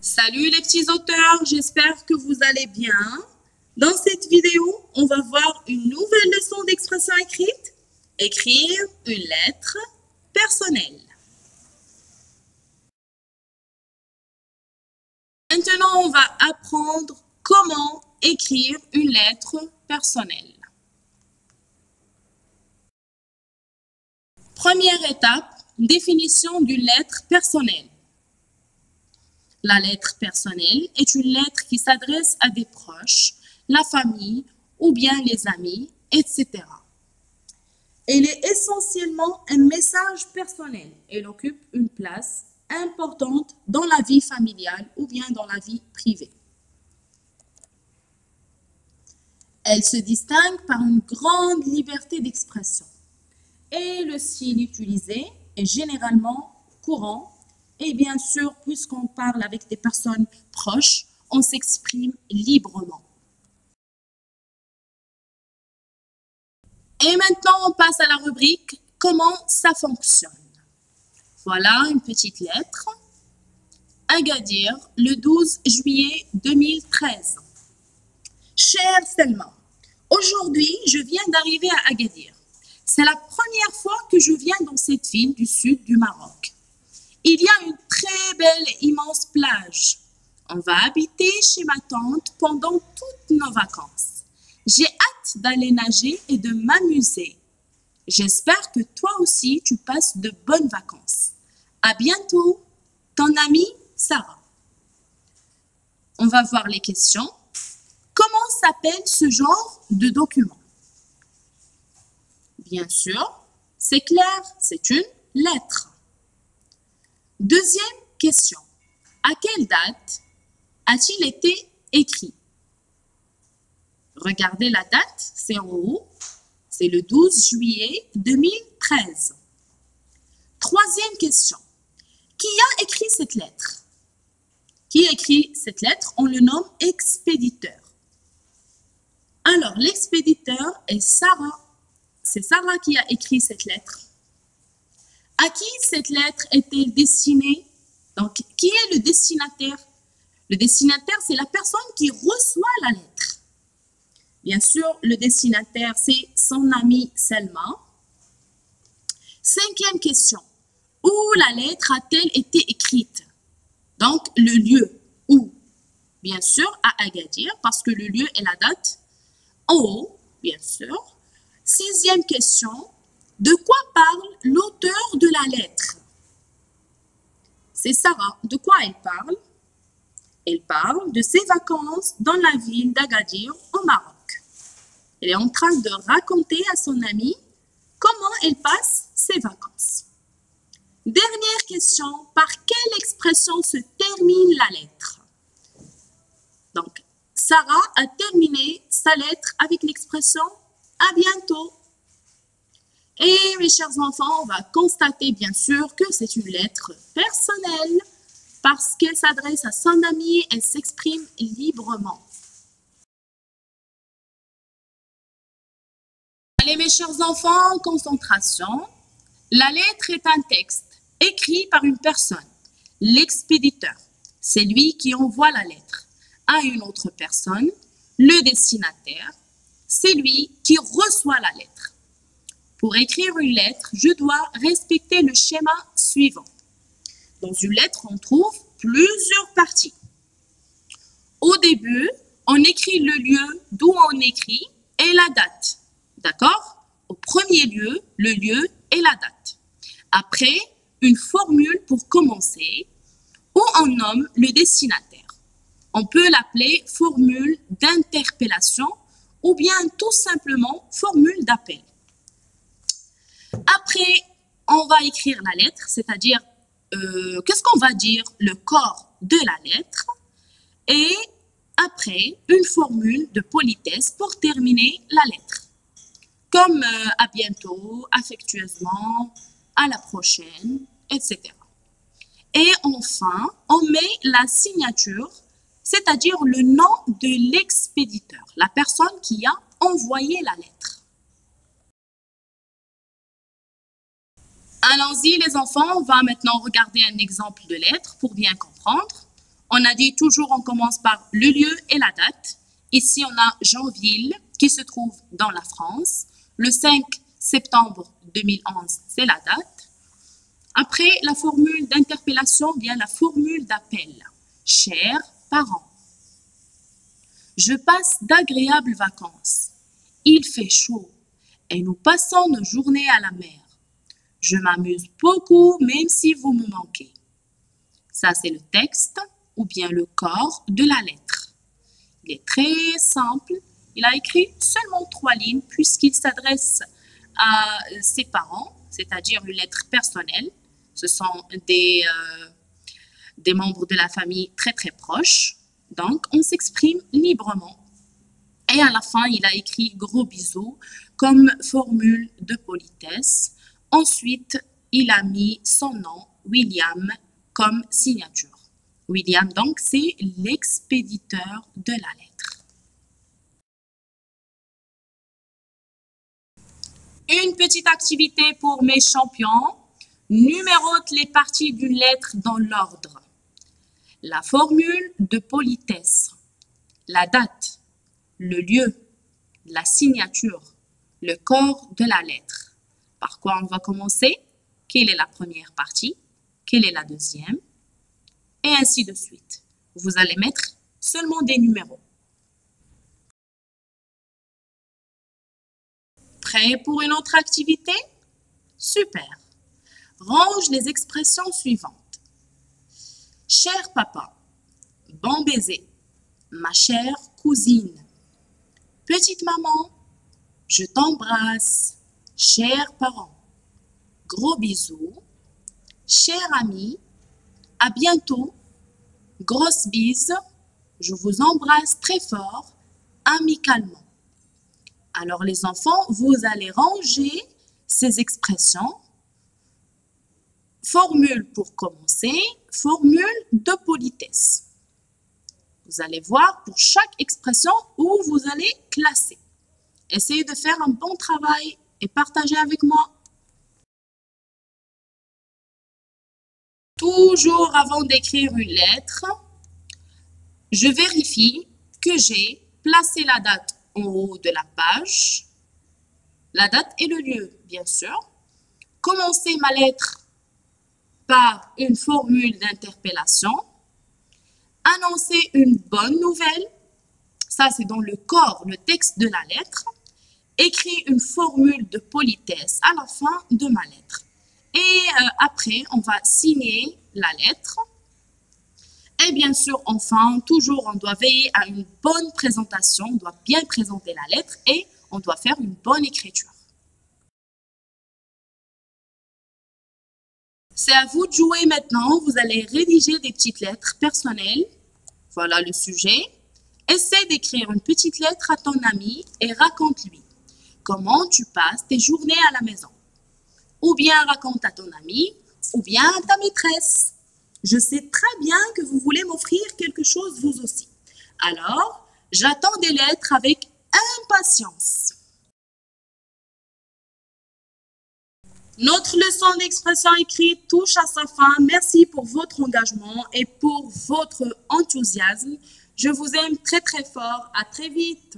Salut les petits auteurs, j'espère que vous allez bien. Dans cette vidéo, on va voir une nouvelle leçon d'expression écrite. Écrire une lettre personnelle. Maintenant, on va apprendre comment écrire une lettre personnelle. Première étape, définition d'une lettre personnelle. La lettre personnelle est une lettre qui s'adresse à des proches, la famille ou bien les amis, etc. Elle est essentiellement un message personnel. Elle occupe une place importante dans la vie familiale ou bien dans la vie privée. Elle se distingue par une grande liberté d'expression et le style utilisé est généralement courant. Et bien sûr, puisqu'on parle avec des personnes proches, on s'exprime librement. Et maintenant, on passe à la rubrique « Comment ça fonctionne ?» Voilà une petite lettre. Agadir, le 12 juillet 2013. Chère Selma, aujourd'hui, je viens d'arriver à Agadir. C'est la première fois que je viens dans cette ville du sud du Maroc. Il y a une très belle et immense plage. On va habiter chez ma tante pendant toutes nos vacances. J'ai hâte d'aller nager et de m'amuser. J'espère que toi aussi tu passes de bonnes vacances. À bientôt, ton amie Sarah. On va voir les questions. Comment s'appelle ce genre de document? Bien sûr, c'est clair, c'est une lettre. Deuxième question. À quelle date a-t-il été écrit? Regardez la date, c'est en haut. C'est le 12 juillet 2013. Troisième question. Qui a écrit cette lettre? Qui a écrit cette lettre? On le nomme expéditeur. Alors, l'expéditeur est Sarah. C'est Sarah qui a écrit cette lettre. À qui cette lettre est-elle destinée? Donc, qui est le destinataire? Le destinataire, c'est la personne qui reçoit la lettre. Bien sûr, le destinataire, c'est son amie Selma. Cinquième question. Où la lettre a-t-elle été écrite? Donc, le lieu. Où? Bien sûr, à Agadir, parce que le lieu et la date. En haut, bien sûr. Sixième question. De quoi parle l'auteur de la lettre? C'est Sarah. De quoi elle parle? Elle parle de ses vacances dans la ville d'Agadir au Maroc. Elle est en train de raconter à son amie comment elle passe ses vacances. Dernière question. Par quelle expression se termine la lettre? Donc, Sarah a terminé sa lettre avec l'expression « à bientôt ». Et mes chers enfants, on va constater bien sûr que c'est une lettre personnelle parce qu'elle s'adresse à son ami et s'exprime librement. Allez mes chers enfants, concentration. La lettre est un texte écrit par une personne, l'expéditeur. C'est lui qui envoie la lettre à une autre personne, le destinataire. C'est lui qui reçoit la lettre. Pour écrire une lettre, je dois respecter le schéma suivant. Dans une lettre, on trouve plusieurs parties. Au début, on écrit le lieu d'où on écrit et la date. D'accord? Au premier lieu, le lieu et la date. Après, une formule pour commencer où on nomme le destinataire. On peut l'appeler formule d'interpellation ou bien tout simplement formule d'appel. Après, on va écrire la lettre, c'est-à-dire, qu'est-ce qu'on va dire? Le corps de la lettre. Et après, une formule de politesse pour terminer la lettre. Comme à bientôt, affectueusement, à la prochaine, etc. Et enfin, on met la signature, c'est-à-dire le nom de l'expéditeur, la personne qui a envoyé la lettre. Allons-y les enfants, on va maintenant regarder un exemple de lettre pour bien comprendre. On a dit toujours, on commence par le lieu et la date. Ici, on a Jeanville qui se trouve dans la France. Le 5 septembre 2011, c'est la date. Après, la formule d'interpellation vient la formule d'appel. Chers parents, je passe d'agréables vacances. Il fait chaud et nous passons nos journées à la mer. Je m'amuse beaucoup même si vous me manquez. Ça, c'est le texte ou bien le corps de la lettre. Il est très simple. Il a écrit seulement 3 lignes puisqu'il s'adresse à ses parents, c'est-à-dire une lettre personnelle. Ce sont des membres de la famille très très proches. Donc, on s'exprime librement. Et à la fin, il a écrit gros bisous comme formule de politesse. Ensuite, il a mis son nom, William, comme signature. William, donc, c'est l'expéditeur de la lettre. Une petite activité pour mes champions. Numérote les parties d'une lettre dans l'ordre. La formule de politesse, la date, le lieu, la signature, le corps de la lettre. Par quoi on va commencer? Quelle est la première partie? Quelle est la deuxième? Et ainsi de suite. Vous allez mettre seulement des numéros. Prêt pour une autre activité? Super! Range les expressions suivantes. Cher papa, bon baiser, ma chère cousine, petite maman, je t'embrasse, chers parents, gros bisous, cher ami, à bientôt, grosse bise, je vous embrasse très fort, amicalement. Alors les enfants, vous allez ranger ces expressions. Formule pour commencer, formule de politesse. Vous allez voir pour chaque expression où vous allez classer. Essayez de faire un bon travail et partagez avec moi. Toujours avant d'écrire une lettre, je vérifie que j'ai placé la date en haut de la page, la date et le lieu, bien sûr. Commencez ma lettre par une formule d'interpellation, annoncer une bonne nouvelle, ça c'est dans le corps, le texte de la lettre, écrire une formule de politesse à la fin de ma lettre. Et après, on va signer la lettre. Et bien sûr, enfin, toujours, on doit veiller à une bonne présentation, on doit bien présenter la lettre et on doit faire une bonne écriture. C'est à vous de jouer maintenant. Vous allez rédiger des petites lettres personnelles. Voilà le sujet. Essaie d'écrire une petite lettre à ton ami et raconte-lui comment tu passes tes journées à la maison. Ou bien raconte à ton ami, ou bien à ta maîtresse. Je sais très bien que vous voulez m'offrir quelque chose vous aussi. Alors, j'attends des lettres avec impatience. Notre leçon d'expression écrite touche à sa fin. Merci pour votre engagement et pour votre enthousiasme. Je vous aime très très fort. À très vite.